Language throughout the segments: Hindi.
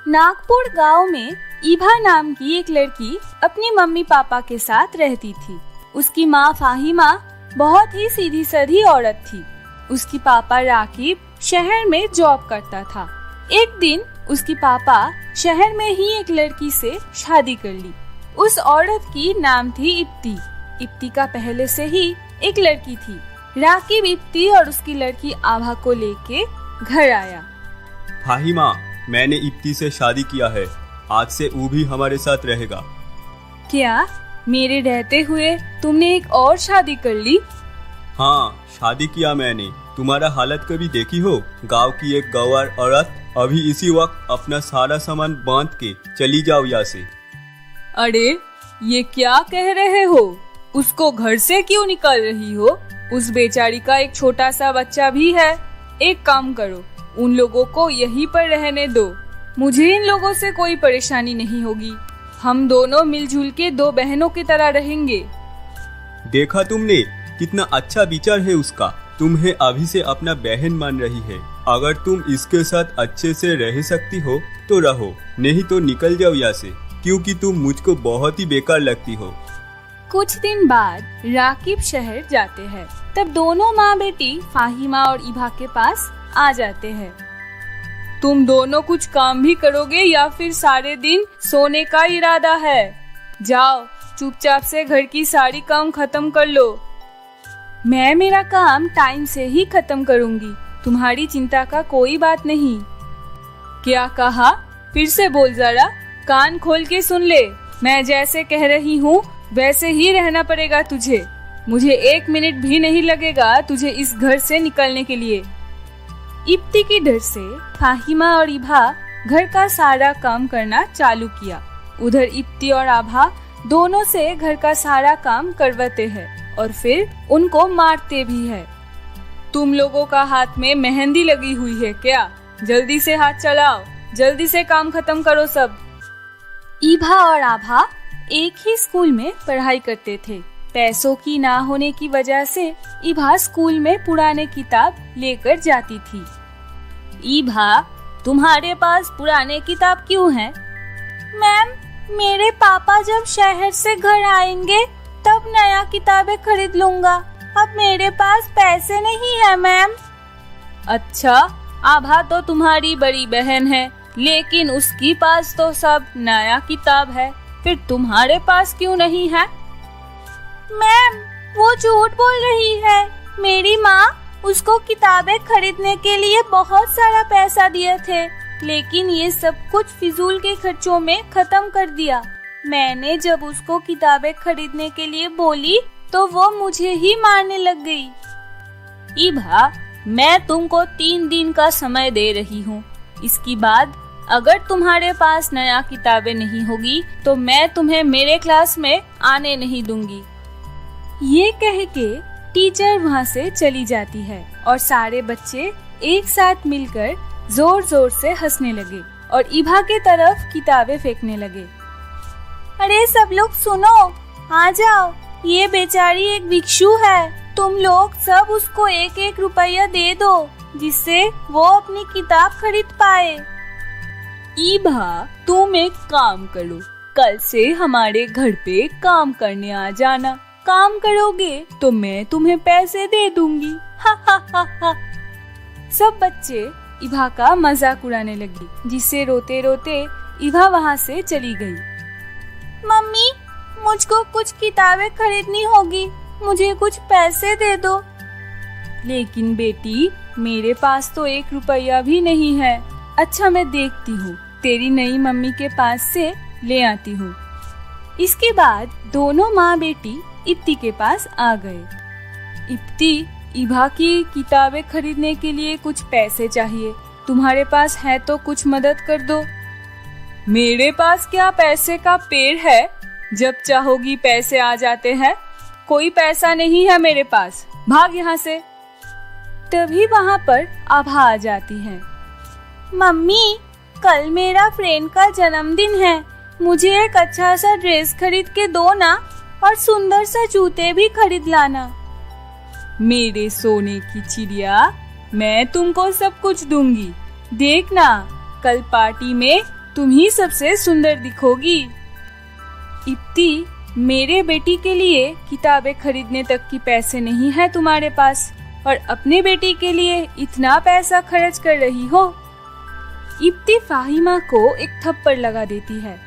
नागपुर गांव में ईभा नाम की एक लड़की अपनी मम्मी पापा के साथ रहती थी। उसकी माँ फाहिमा बहुत ही सीधी सादी औरत थी। उसकी पापा राकिब शहर में जॉब करता था। एक दिन उसकी पापा शहर में ही एक लड़की से शादी कर ली। उस औरत की नाम थी इप्ती। इप्ती का पहले से ही एक लड़की थी। राकिब इप्ती और उसकी लड़की आभा को लेके घर आया। फाहिमा, मैंने इप्ती से शादी किया है। आज से वो भी हमारे साथ रहेगा। क्या मेरे रहते हुए तुमने एक और शादी कर ली? हाँ, शादी किया मैंने। तुम्हारा हालत कभी देखी हो? गांव की एक गंवार औरत अभी इसी वक्त अपना सारा सामान बांध के चली जाओ यहाँ से। अरे ये क्या कह रहे हो? उसको घर से क्यों निकाल रही हो? उस बेचारी का एक छोटा सा बच्चा भी है। एक काम करो, उन लोगों को यहीं पर रहने दो। मुझे इन लोगों से कोई परेशानी नहीं होगी। हम दोनों मिलजुल के दो बहनों की तरह रहेंगे। देखा तुमने, कितना अच्छा विचार है उसका। तुम्हें अभी से अपना बहन मान रही है। अगर तुम इसके साथ अच्छे से रह सकती हो तो रहो, नहीं तो निकल जाओ यहाँ से, क्योंकि तुम मुझको बहुत ही बेकार लगती हो। कुछ दिन बाद राकिब शहर जाते हैं। तब दोनों माँ बेटी फाहिमा और ईभा के पास आ जाते हैं। तुम दोनों कुछ काम भी करोगे या फिर सारे दिन सोने का इरादा है? जाओ, चुपचाप से घर की सारी काम खत्म कर लो। मैं मेरा काम टाइम से ही खत्म करूंगी, तुम्हारी चिंता का कोई बात नहीं। क्या कहा? फिर से बोल जरा, कान खोल के सुन ले। मैं जैसे कह रही हूँ वैसे ही रहना पड़ेगा तुझे। मुझे 1 मिनट भी नहीं लगेगा तुझे इस घर से निकलने के लिए। इप्ती की डर से फाहिमा और ईभा घर का सारा काम करना चालू किया। उधर इप्ती और आभा दोनों से घर का सारा काम करवाते हैं और फिर उनको मारते भी है। तुम लोगों का हाथ में मेहंदी लगी हुई है क्या? जल्दी से हाथ चलाओ, जल्दी से काम खत्म करो सब। ईभा और आभा एक ही स्कूल में पढ़ाई करते थे। पैसों की ना होने की वजह से ईभा स्कूल में पुराने किताब लेकर जाती थी। ईभा, तुम्हारे पास पुराने किताब क्यों हैं? मैम, मेरे पापा जब शहर से घर आएंगे तब नया किताबें खरीद लूंगा। अब मेरे पास पैसे नहीं है मैम। अच्छा, आभा तो तुम्हारी बड़ी बहन है, लेकिन उसकी पास तो सब नया किताब है, फिर तुम्हारे पास क्यों नहीं है? मैम, वो झूठ बोल रही है। मेरी माँ उसको किताबें खरीदने के लिए बहुत सारा पैसा दिए थे, लेकिन ये सब कुछ फिजूल के खर्चों में खत्म कर दिया। मैंने जब उसको किताबें खरीदने के लिए बोली तो वो मुझे ही मारने लग गई। ईभा, मैं तुमको 3 दिन का समय दे रही हूँ। इसके बाद अगर तुम्हारे पास नया किताबें नहीं होगी तो मैं तुम्हें मेरे क्लास में आने नहीं दूंगी। ये कह के टीचर वहाँ से चली जाती है और सारे बच्चे एक साथ मिलकर जोर जोर से हंसने लगे और ईभा के तरफ किताबें फेंकने लगे। अरे सब लोग सुनो, आ जाओ, ये बेचारी एक भिक्षु है। तुम लोग सब उसको 1-1 रुपया दे दो, जिससे वो अपनी किताब खरीद पाए। ईभा, तुम एक काम करो, कल से हमारे घर पे काम करने आ जाना। काम करोगे तो मैं तुम्हें पैसे दे दूंगी। हा हा हा हा। सब बच्चे ईभा का मजाक उड़ाने लगी, जिससे रोते रोते ईभा वहाँ से चली गई। मम्मी, मुझको कुछ किताबें खरीदनी होगी, मुझे कुछ पैसे दे दो। लेकिन बेटी, मेरे पास तो 1 रुपया भी नहीं है। अच्छा, मैं देखती हूँ, तेरी नई मम्मी के पास से ले आती हूँ। इसके बाद दोनों माँ बेटी इप्ती के पास आ गए। इप्ती, ईभा की किताबें खरीदने के लिए कुछ पैसे चाहिए, तुम्हारे पास है तो कुछ मदद कर दो। मेरे पास क्या पैसे का पेड़ है? जब चाहोगी पैसे आ जाते हैं। कोई पैसा नहीं है मेरे पास, भाग यहाँ से। तभी वहाँ पर आभा आ जाती है। मम्मी, कल मेरा फ्रेंड का जन्मदिन है, मुझे एक अच्छा सा ड्रेस खरीद के दो ना, और सुंदर सा जूते भी खरीद लाना। मेरे सोने की चिड़िया, मैं तुमको सब कुछ दूंगी। देखना, कल पार्टी में तुम ही सबसे सुंदर दिखोगी। इप्ती, मेरे बेटी के लिए किताबें खरीदने तक की पैसे नहीं है तुम्हारे पास, और अपने बेटी के लिए इतना पैसा खर्च कर रही हो। इप्ती फाहिमा को एक थप्पड़ लगा देती है।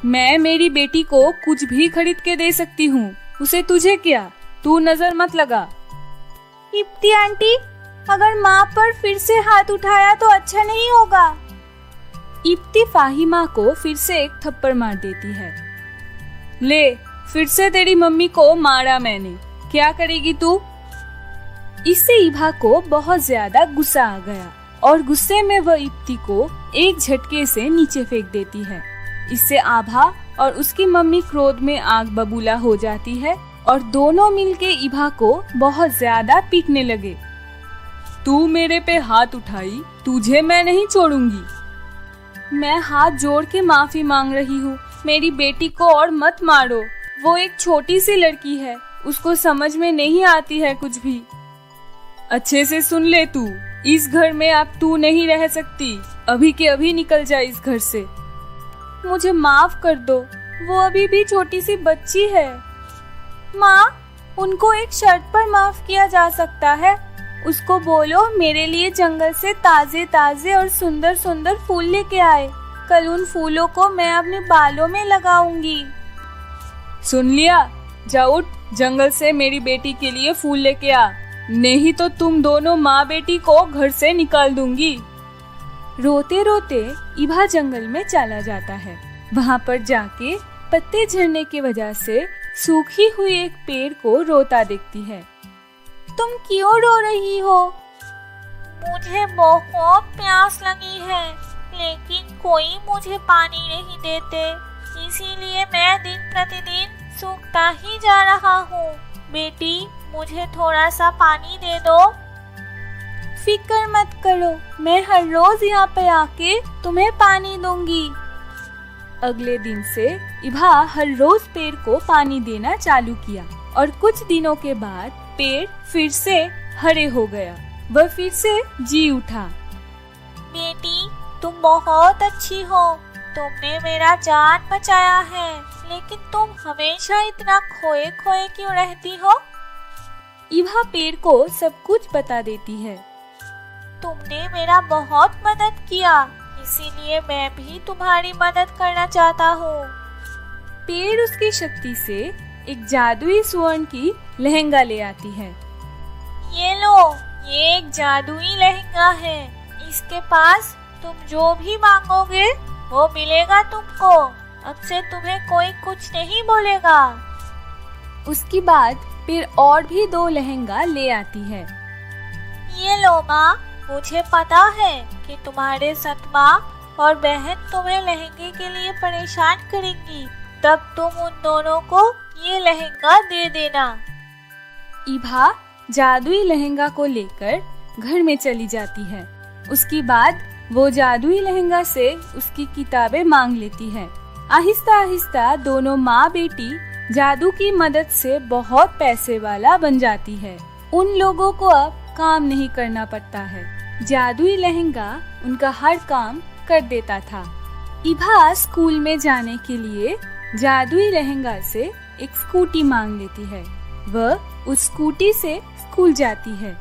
मैं मेरी बेटी को कुछ भी खरीद के दे सकती हूँ, उसे तुझे क्या, तू नजर मत लगा। इप्ती आंटी, अगर माँ पर फिर से हाथ उठाया तो अच्छा नहीं होगा। इप्ती फाहिमा को फिर से एक थप्पड़ मार देती है। ले, फिर से तेरी मम्मी को मारा मैंने, क्या करेगी तू? इससे इभा को बहुत ज्यादा गुस्सा आ गया और गुस्से में वह इप्ती को एक झटके से नीचे फेंक देती है। इससे आभा और उसकी मम्मी क्रोध में आग बबूला हो जाती है और दोनों मिलके इभा को बहुत ज्यादा पीटने लगे। तू मेरे पे हाथ उठाई, तुझे मैं नहीं छोड़ूंगी। मैं हाथ जोड़ के माफी मांग रही हूँ, मेरी बेटी को और मत मारो। वो एक छोटी सी लड़की है, उसको समझ में नहीं आती है कुछ भी। अच्छे से सुन ले तू, इस घर में अब तू नहीं रह सकती, अभी के अभी निकल जा इस घर से। मुझे माफ कर दो, वो अभी भी छोटी सी बच्ची है। माँ, उनको एक शर्त पर माफ किया जा सकता है। उसको बोलो मेरे लिए जंगल से ताजे ताजे और सुंदर सुंदर फूल लेके आए। कल उन फूलों को मैं अपने बालों में लगाऊंगी। सुन लिया, जा उठ, जंगल से मेरी बेटी के लिए फूल लेके आ, नहीं तो तुम दोनों माँ बेटी को घर से निकाल दूंगी। रोते रोते इभा जंगल में चला जाता है। वहाँ पर जाके पत्ते झड़ने की वजह से सूखी हुई एक पेड़ को रोता देखती है। तुम क्यों रो रही हो? मुझे बहुत प्यास लगी है, लेकिन कोई मुझे पानी नहीं देते, इसीलिए मैं दिन प्रतिदिन सूखता ही जा रहा हूँ। बेटी, मुझे थोड़ा सा पानी दे दो। फिक्र मत करो, मैं हर रोज यहाँ पे आके तुम्हें पानी दूंगी। अगले दिन से इभा हर रोज पेड़ को पानी देना चालू किया और कुछ दिनों के बाद पेड़ फिर से हरे हो गया। वह फिर से जी उठा। बेटी, तुम बहुत अच्छी हो, तुमने मेरा जान बचाया है, लेकिन तुम हमेशा इतना खोए खोए क्यों रहती हो? इभा पेड़ को सब कुछ बता देती है। तुमने मेरा बहुत मदद किया, इसीलिए मैं भी तुम्हारी मदद करना चाहता हूँ। पेड़ उसकी शक्ति से एक जादुई स्वर्ण की लहंगा ले आती है। ये लो, ये एक जादुई लहंगा है, इसके पास तुम जो भी मांगोगे वो मिलेगा तुमको। अब से तुम्हें कोई कुछ नहीं बोलेगा। उसके बाद पेड़ और भी 2 लहंगा ले आती है। ये लो माँ, मुझे पता है कि तुम्हारे सतमा और बहन तुम्हें लहंगे के लिए परेशान करेंगी, तब तुम उन दोनों को ये लहंगा दे देना। इभा जादुई लहंगा को लेकर घर में चली जाती है। उसके बाद वो जादुई लहंगा से उसकी किताबें मांग लेती है। आहिस्ता आहिस्ता दोनों माँ बेटी जादू की मदद से बहुत पैसे वाला बन जाती है। उन लोगों को अब काम नहीं करना पड़ता है, जादुई लहंगा उनका हर काम कर देता था। इभा स्कूल में जाने के लिए जादुई लहंगा से एक स्कूटी मांग लेती है। वह उस स्कूटी से स्कूल जाती है।